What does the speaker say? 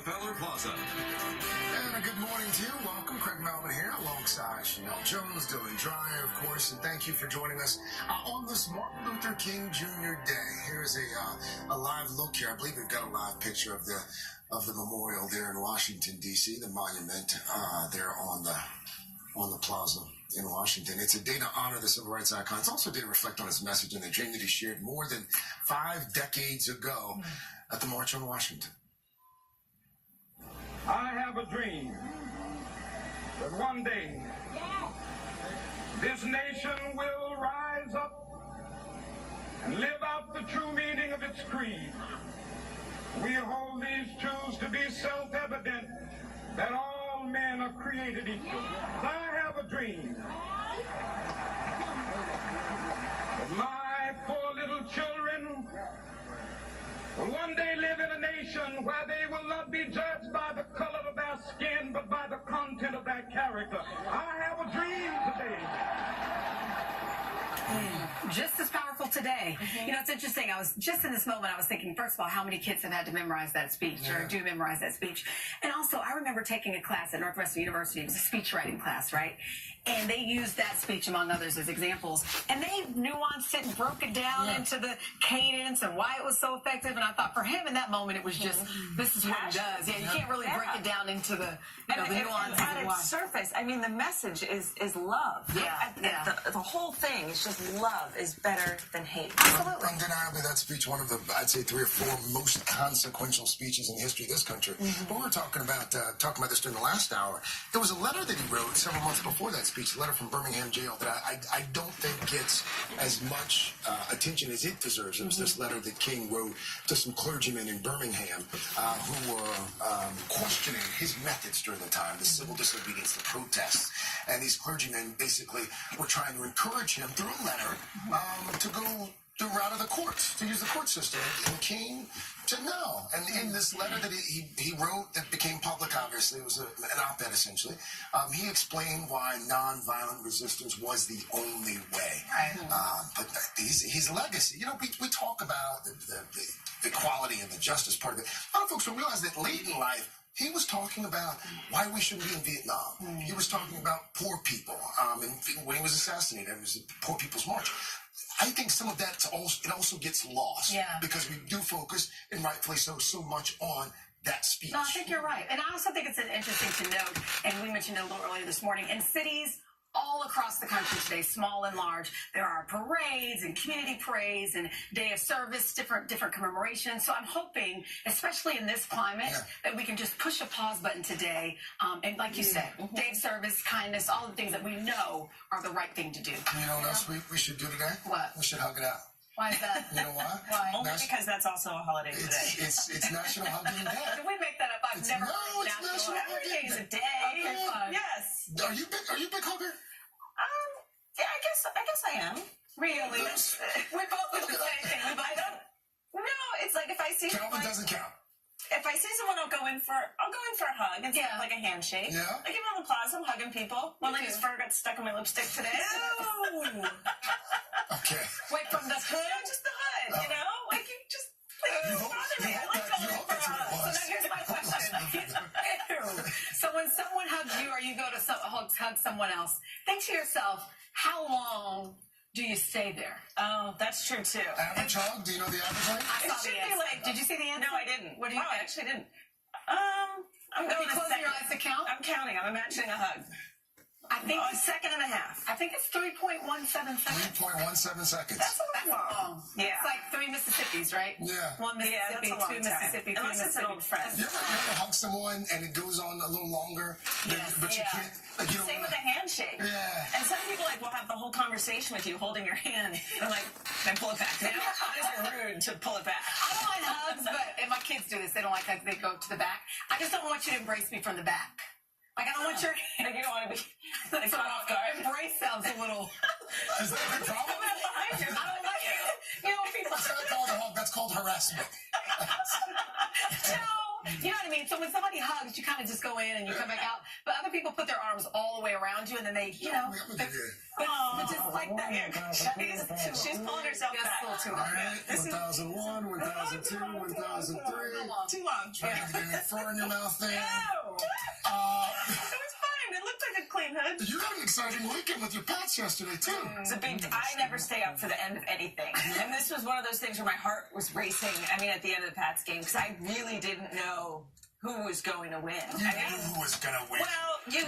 Rockefeller Plaza. And a good morning to you. Welcome, Craig Melvin here, alongside Chanel Jones, Dylan Dreyer, of course, and thank you for joining us on this Martin Luther King Jr. Day. Here's a live look here. I believe we've got a live picture of the memorial there in Washington, D.C., the monument there on the plaza in Washington. It's a day to honor the civil rights icon. It's also a day to reflect on his message and the dream that he shared more than 5 decades ago at the March on Washington. I have a dream that one day this nation will rise up and live out the true meaning of its creed. We hold these truths to be self-evident, that all men are created equal. I have a dream that my 4 little children will one day live in a nation where they will not be judged by the color of their skin, but by the content of their character. I have a dream today. Just as powerful today. You know, it's interesting. I was just in this moment, I was thinking, first of all, how many kids have had to memorize that speech or do memorize that speech? And also, I remember taking a class at Northwestern University. It was a speech writing class, right? And they used that speech, among others, as examples. And they nuanced it and broke it down into the cadence and why it was so effective. And I thought for him in that moment, it was just, this is what he does. Yeah, you can't really break it down into the, the nuances. And at its surface, I mean, the message is love. The whole thing is just love is better than hate. Absolutely. Undeniably, that speech, one of the, I'd say, 3 or 4 most consequential speeches in the history of this country. But we were talking about this during the last hour. There was a letter that he wrote several months before that speech, a letter from Birmingham jail that I don't think gets as much attention as it deserves. It was this letter that King wrote to some clergymen in Birmingham who were questioning his methods during the time, the civil disobedience, the protests. And these clergymen basically were trying to encourage him through a letter to go the route of the courts, to use the court system. And King said no. And in this letter that he wrote that became public, obviously, it was an op-ed essentially, he explained why nonviolent resistance was the only way. But his legacy, you know, we talk about the equality and the justice part of it. A lot of folks don't realize that late in life, he was talking about why we shouldn't be in Vietnam. He was talking about poor people. And when he was assassinated, it was the Poor People's March. I think some of that also gets lost because we do focus, and rightfully so much on that speech. No, I think you're right. And I also think it's interesting to note, and we mentioned it a little earlier this morning, in cities all across the country today, small and large, there are parades and community parades and day of service, different commemorations. So I'm hoping, especially in this climate, that we can just push a pause button today. And like you said, day of service, kindness, all the things that we know are the right thing to do. You know what else we should do today? What? We should hug it out. Why is that? You know why? Why? Only because that's also a holiday today. It's National Hugging Day. Did we make that up? I've never heard National Every day is a day. Okay, fine. Yes. Are you a big hugger? Yeah, I guess I am. Really? We both do the same thing. We both don't. No, it's like if I see Calvin doesn't count. If I see someone, I'll go in for a hug. It's like a handshake. Yeah. Like even on the plaza, I'm hugging people. One lady's fur got stuck in my lipstick today. Ew. Okay. Wait, from the hood? Just the hood, you know? Like you just please bother me. I like going in for a hug. So now here's my question. Ew. So when someone hugs you or you go to hug someone else, think to yourself, how long do you stay there? Oh, that's true too. Average hug? Do you know the average length? I saw the answer. Did you see the answer? No, I didn't. What do you I think? actually didn't. I'm going to close your eyes to count? I'm counting. I'm imagining a hug. I think a second and a half. I think it's 3.17 seconds. 3.17 seconds. That's a little long. Yeah. It's like 3 Mississippis, right? Yeah. 1 Mississippi, that's a long 2 time. Mississippi, 3 Unless it's Mississippi. an old friend. You ever hug someone and it goes on a little longer, but you can't, like, you don't Same with a handshake. Yeah. And some people will have the whole conversation with you holding your hand and then pull it back. Now, it's rude to pull it back. I don't mind hugs, and my kids do this. They don't like hugs. They go to the back. I just don't want you to embrace me from the back. Like, I don't want your hand. Like, you don't want to be caught off guard. Embrace sounds a little. Is that a problem? behind you. I don't like it. You know, people. That's not called a hug. That's called harassment. No, You know what I mean? So when somebody hugs, you kind of just go in and you come back out. But other people put their arms all the way around you, and then they, you know, but just like that. She's pulling herself Yes, back. a little too All long. right, 1001, 1002, 1003. Too long. Trying to get your foot in your mouth there. No. It was fine. It looked like a clean hood. You had an exciting weekend with your pets yesterday, too. It's a big. I never stay up for the end of anything, and this was one of those things where my heart was racing. I mean, at the end of the Pats game, because I really didn't know who was going to win. You knew who was going to win. Well, you